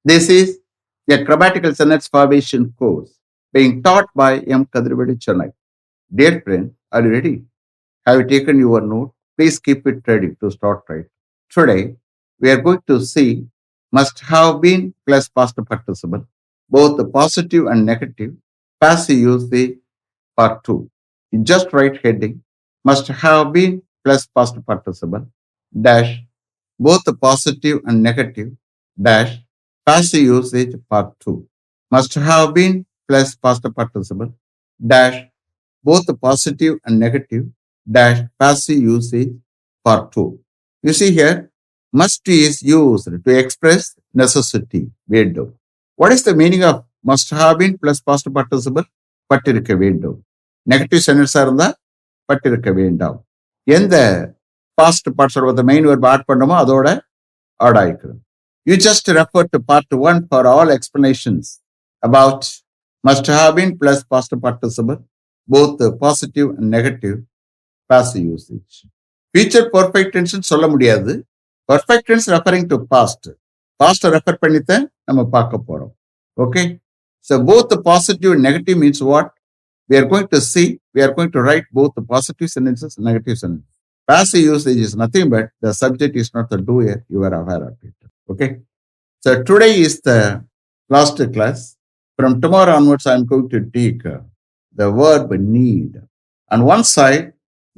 This is a grammatical sentence formation course being taught by M. Kadirvedi Chennai. Dear friend, are you ready? Have you taken your note? Please keep it ready to start right. Today, we are going to see must have been plus past participle, both the positive and negative, passive usage part 2. You just write heading must have been plus past participle dash both the positive and negative dash passive usage part 2 must have been plus past participle dash both the positive and negative dash passive usage part 2. You see here, must is used to express necessity, வேண்டும். What is the meaning of must have been plus past participle? பட்டிருக்க வேண்டும். Negative சென்டென்ஸா இருந்தா பட்டிருக்க வேண்டாம். எந்த past பார்ட்ஸோட main verb add பண்ணமோ அதோட add ஆயிக்கும். You just refer to part 1 for all explanations about must have been plus past participle, both the positive and negative passive usage. Future perfect tense சொல்ல முடியாது. Perfect tense referring to past. Past refer பண்ணித்தான் நம்ம பார்க்க போறோம். Okay? So both the positive and negative means what? We are going to see, we are going to write both the positive sentences and negative sentences. Passive usage is nothing but the subject is not the doer, you are aware of it. Okay? So today is the last class. From tomorrow onwards, I am going to take the verb need. On one side,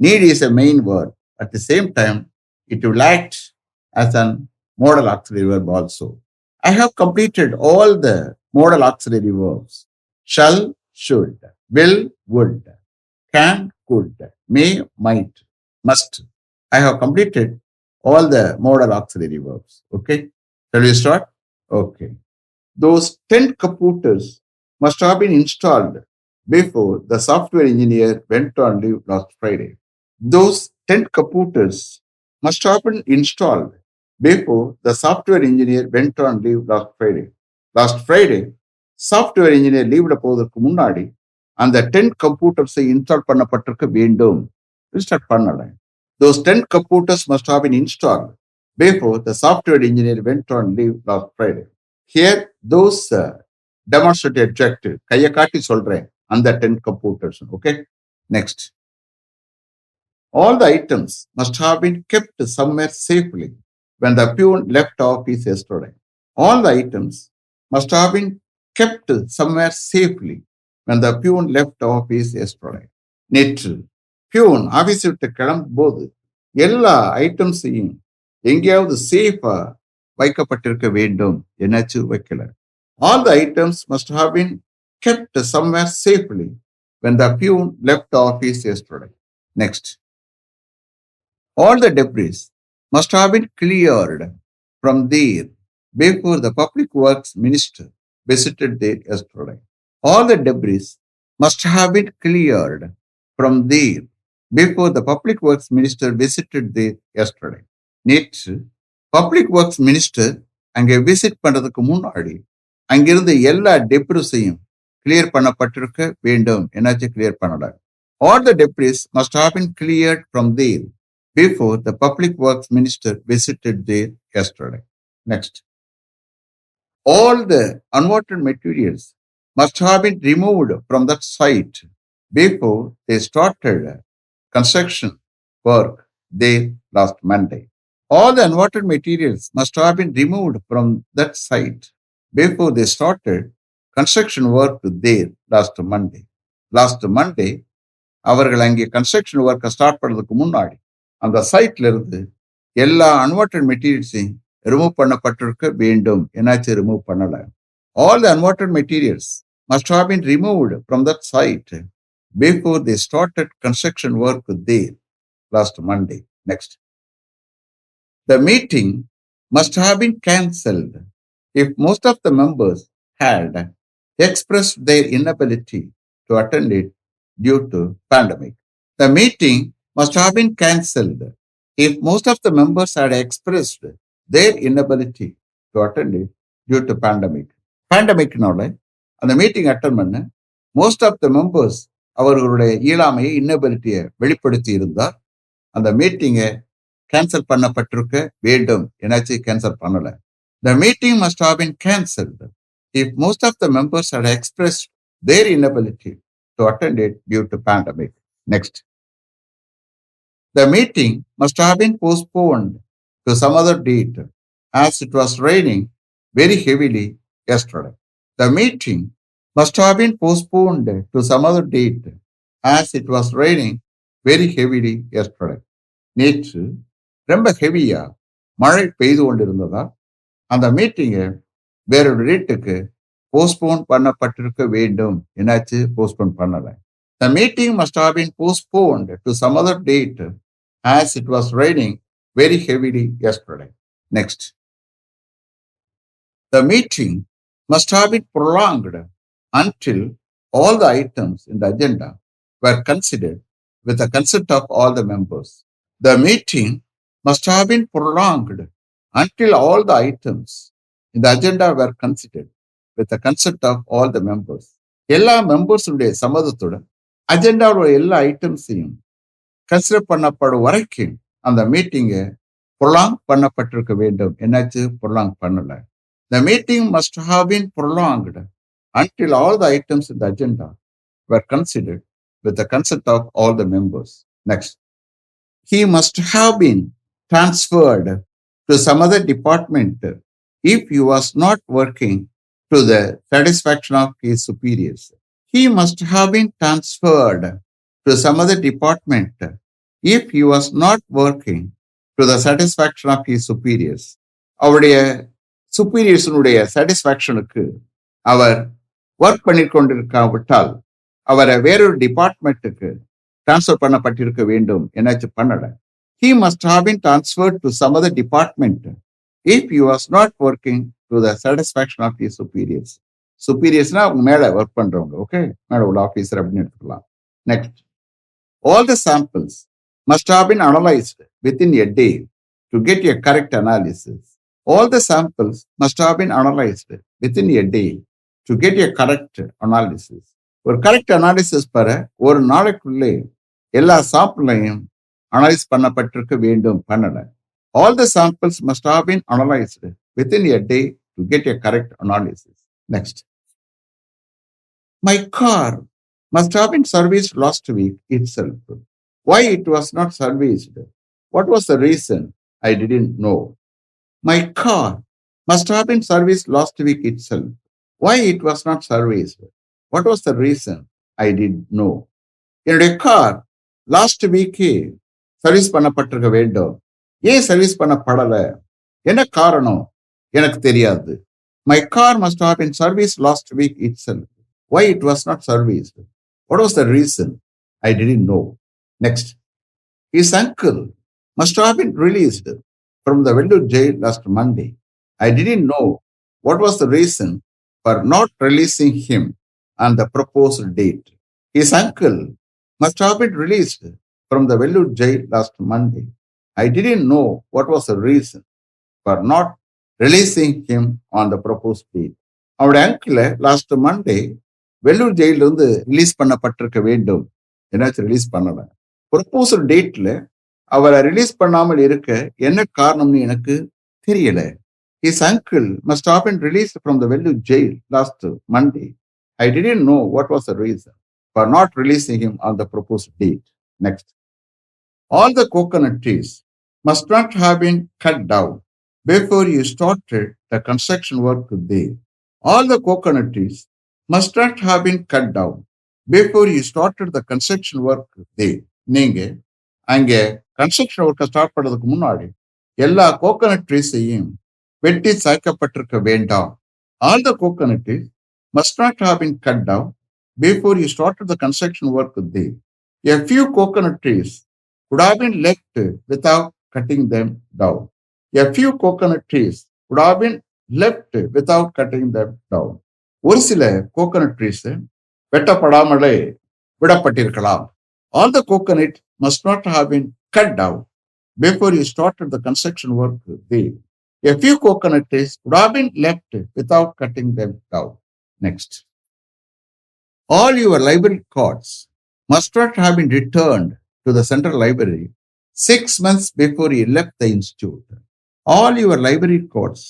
need is a main verb. At the same time, it will act as a modal auxiliary verb also. I have completed all the modal auxiliary verbs. Shall, should, will, would, can, could, may, might, must. I have completed all the modal auxiliary verbs. Okay? Shall we start? Okay. Those 10 computers must have been installed before the software engineer went on leave last Friday. Those 10 computers must have been installed before the software engineer went on leave last Friday. Last Friday, software engineer leave போவதற்கு முன்னாடி அந்த 10 computers install பண்ணப்பட்டிருக்க வேண்டும். Install பண்ணல. Those 10 computers must have been installed before the software engineer went on leave last Friday. Here, those demonstrative adjective, கையை காட்டி சொல்றேன், அந்த 10 computers. Okay? Next. All the items must have been kept somewhere safely when the peon left office yesterday. All the items must have been kept somewhere safely when the peon left office yesterday. நேற்று peon office விட்டு கிளம்பும் போது எல்லா ஐட்டம்ஸையும் எங்கேயாவது சேஃபா வைக்கப்பட்டிருக்க வேண்டும். என்னாச்சு வைக்கல. All the items must have been kept somewhere safely when the peon left office yesterday. Next. All the debris must have been cleared from there before the public works minister visited there yesterday. All the debris must have been cleared from there before the public works minister visited there yesterday. நேற்று public works minister அங்கே visit பண்றதுக்கு முன்னாடி அங்கிருந்து எல்லா டெப்ரிஸையும் clear பண்ணப்பட்டிருக்க வேண்டும். என்னாச்சு clear பண்ணல. All the debris must have been cleared from there before the public works minister visited there yesterday. Next. All the unwanted materials must have been removed from that site before they started construction work there last Monday. All the unwanted materials must have been removed from that site before they started construction work there last Monday. Last Monday, அவர்கள் அங்கே construction ஒர்க்கை start பண்ணுறதுக்கு முன்னாடி அந்த சைட்ல இருந்து எல்லா unwanted மெட்டீரியல்ஸையும் remove பண்ணப்பட்டிருக்க வேண்டும். என்னாச்சு ரிமூவ் பண்ணல. All the unwanted materials must have been removed from that site before they started construction work there last Monday. Next. The meeting must have been cancelled if most of the members had expressed their inability to attend it due to pandemic. The meeting must have been cancelled if most of the members had expressed their inability to attend it due to pandemic. Pandemicனால அந்த meeting attend பண்ண most of the members அவர்களுடைய இயலாமையை இன்னபிலிட்டியை வெளிப்படுத்தி இருந்தார். அந்த மீட்டிங்கை cancel பண்ணப்பட்டிருக்க வேண்டும். என்னாச்சு கேன்சல் பண்ணல. The meeting must have been cancelled if most of the members had expressed their inability to attend it due to pandemic. Next. The meeting must have been postponed to some other date as it was raining very heavily yesterday. The meeting must have been postponed to some other date as it was raining very heavily yesterday. நேற்று ரொம்ப ஹெவியா மழை பெய்து கொண்டிருந்ததா அந்த மீட்டிங்கை வேறொரு டேட்டுக்கு postpone பண்ணப்பட்டிருக்க வேண்டும். என்னாச்சு? போஸ்ட்போன் பண்ணல. The meeting must have been postponed to some other date as it was raining very heavily yesterday. Next. The meeting must have been prolonged until all the items in the agenda were considered with the consent of all the members. The meeting must have been prolonged until all the items in the agenda were considered with the consent of all the members. எல்லா மெம்பர்ஸுடைய சம்மதத்துடன் அஜெண்டாவோட எல்லா ஐட்டம்ஸையும் consider பண்ணப்படும் வரைக்கும் அந்த மீட்டிங்கை prolong பண்ணப்பட்டிருக்க வேண்டும். என்னாச்சு? Prolong பண்ணல. The meeting must have been prolonged until all the items in the agenda were considered with the consent of all the members. Next. He must have been transferred to some other department if he was not working to the satisfaction of his superiors. He must have been transferred to some other department if he was not working to the satisfaction of his superiors. அவருடைய சுப்பீரியர்ஸனுடைய சாட்டிஸ்ஃபேக்ஷனுக்கு அவர் work பண்ணி கொண்டிருக்காவிட்டால் அவரை வேறொரு டிபார்ட்மெண்ட்டுக்கு transfer பண்ணப்பட்டிருக்க வேண்டும். என்னாச்சு? பண்ணல. He must have been transferred to some other department if he was not working to the satisfaction of his superiors. superiors-னா அவங்க மேல ஒர்க் பண்றவங்க. ஓகே, மேல உள்ள ஆபீசர் அப்படின்னு எடுத்துக்கலாம். Next. All the samples must have been analyzed within a day to get a correct analysis. All the samples must have been analyzed within a day to get a correct analysis. ஒரு correct analysis பெற ஒரு நாளைக்குள்ளே எல்லா சாம்பிளையும் analyse பண்ணப்பட்டிருக்க வேண்டும். பண்ணல. All the samples must have been analyzed within a day to get a correct analysis. Next. My car must have been serviced last week itself. Why it was not serviced? What was the reason? I didn't know. My car must have been serviced last week itself. Why it was not serviced? What was the reason? I didn't know. என்னுடைய car last வீக்கே service பண்ணப்பட்டிருக்க வேண்டும். ஏன் service பண்ணப்படல? என்ன காரணம்? எனக்கு தெரியாது. My car must have been serviced last week itself. Why it was not serviced? What was the reason? I didn't know. Next. His uncle must have been released from the Vellore jail last Monday. I didn't know what was the reason for not releasing him on the proposed date. His uncle must have been released from the Vellore jail last Monday. I didn't know what was the reason for not releasing him on the proposed date. அவருடைய uncle last Monday Vellore ஜெயிலிருந்து release பண்ணப்பட்டிருக்க வேண்டும். என்னாச்சும் release பண்ணல. Proposal டேட்ல அவரை release பண்ணாமல் இருக்க என்ன காரணம்னு எனக்கு தெரியல. His uncle must have been released from the Vellore jail last Monday. I didn't know what was the reason for not releasing him on the proposed date. Next. All the coconut trees must not have been cut down before you started the construction work today. All the coconut trees must not have been cut down before you started the construction work today. நீங்க அங்க construction ஒர்க்கை start பண்றதுக்கு முன்னாடி எல்லா coconut ட்ரீஸையும் வெட்டி சாய்க்கப்பட்டிருக்க வேண்டாம். All the coconut trees must not have been cut down before you started the construction work today. A few coconut trees could have been left without cutting them down. A few coconut trees could have been left without cutting them down. ஒரு சில coconut trees வெட்டப்படாமலே விடப்பட்டிருக்கலாம். All the coconut must not have been cut down before you started the construction work today. A few coconut trees could have been left without cutting them down. Next. All your library cards must not have been returned to the central library 6 months before you left the institute. All your library cards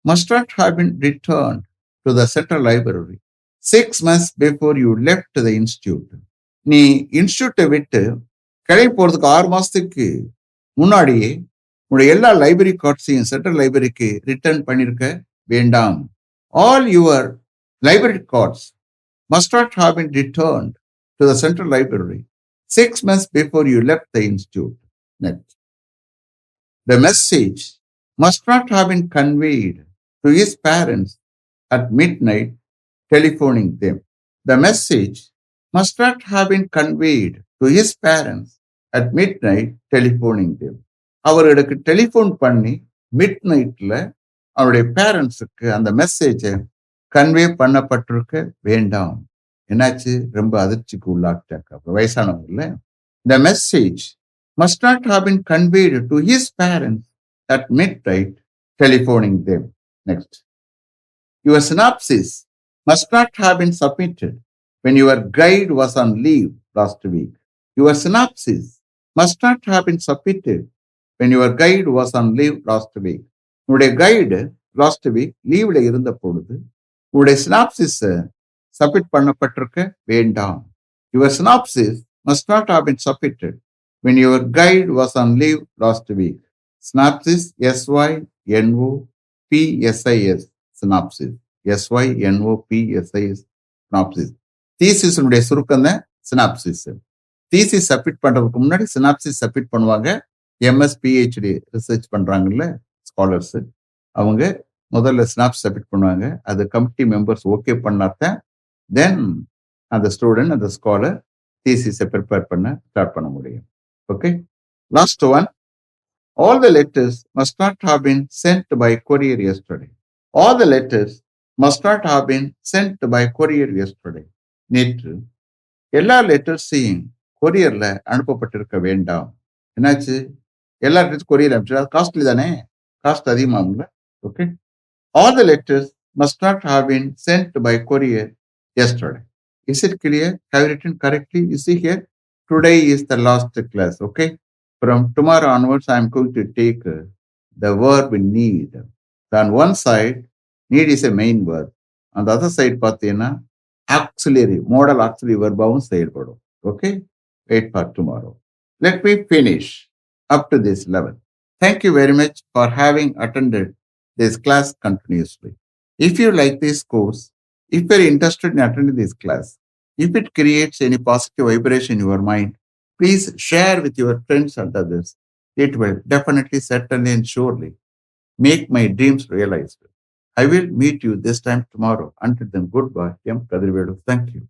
must not have been returned to the central library 6 months before you left the institute. நீ இன்ஸ்டியூட்டை விட்டு கிளம்பி போறதுக்கு 6 மாசத்துக்கு முன்னாடியே உங்களுடைய எல்லா library கார்ட்ஸையும் central லைப்ரரிக்கு return பண்ணிருக்க வேண்டாம். All your library cards must not have been returned to the central library 6 months before you left the institute. Next. The message must not have been conveyed to his parents at midnight, telephoning them. The message must not have been conveyed to his parents at midnight, telephoning them. அவர்களுக்கு telephone பண்ணி mid நைட்ல அவருடைய பேரண்ட்ஸுக்கு அந்த மெசேஜை convey பண்ணப்பட்டிருக்க வேண்டாம். என்னாச்சு? ரொம்ப அதிர்ச்சிக்கு உள்ளாக்கிட்டாக்க வயசானவங்கல்ல. The message must not have been conveyed to his parents at midnight, telephoning them. Next. Your synopsis must not have been submitted when your guide was on leave last week. Your synopsis must not have been submitted when your guide was on leave last week. உங்களுடைய guide last week லீவ்ல இருந்த பொழுது உங்களுடைய synopsis submit பண்ணப்பட்டிருக்க வேண்டாம். Your synopsis must not have been submitted when your guide was on leave last week. Synopsis, synopsis, synopsis, synopsis. synopsis. தீசிஸுடைய சுருக்கம் தான் synopsis. Thesis submit பண்றதுக்கு முன்னாடி சினாப்சிஸ் சப்மிட் பண்ணுவாங்க. எம்எஸ் பிஹெச்டி ரிசர்ச் பண்றாங்கல்ல ஸ்காலர்ஸ், அவங்க முதல்ல synopsis submit பண்ணுவாங்க. அது கமிட்டி மெம்பர்ஸ் ஓகே பண்ணாதான் தென் அந்த ஸ்டூடெண்ட் அந்த ஸ்காலர் தீசிஸை ப்ரிப்பேர் பண்ண ஸ்டார்ட் பண்ண முடியும். Okay. Last one. All the letters must not have been sent by courier yesterday. All the letters must not have been sent by courier yesterday. நேற்று எல்லா லெட்டர்ஸையும் கொரியர்ல அனுப்பப்பட்டிருக்க வேண்டாம். என்னாச்சு? எல்லா லெட்டர்ஸ் கொரியர் அனுப்பிச்சு காஸ்ட்லி தானே, காஸ்ட் அதிகமாகும்ல. Okay. All the letters must not have been sent by courier yesterday. Is it clear? Have you written correctly? You see here, today is the last class. Okay. From tomorrow onwards, I am going to take the verb need. So on one side, need is a main verb. On the other side, பார்த்தீங்கன்னா auxiliary, modal auxiliary verb செயல்படும். Okay. Wait for tomorrow. Let me finish up to this level. Thank you very much for having attended this class continuously. If you like this course, if you are interested in attending this class, if it creates any positive vibration in your mind, please share with your friends and others. It will definitely, certainly, and surely make my dreams realized. I will meet you this time tomorrow. Until then, goodbye. M. Kadirvedu. Thank you.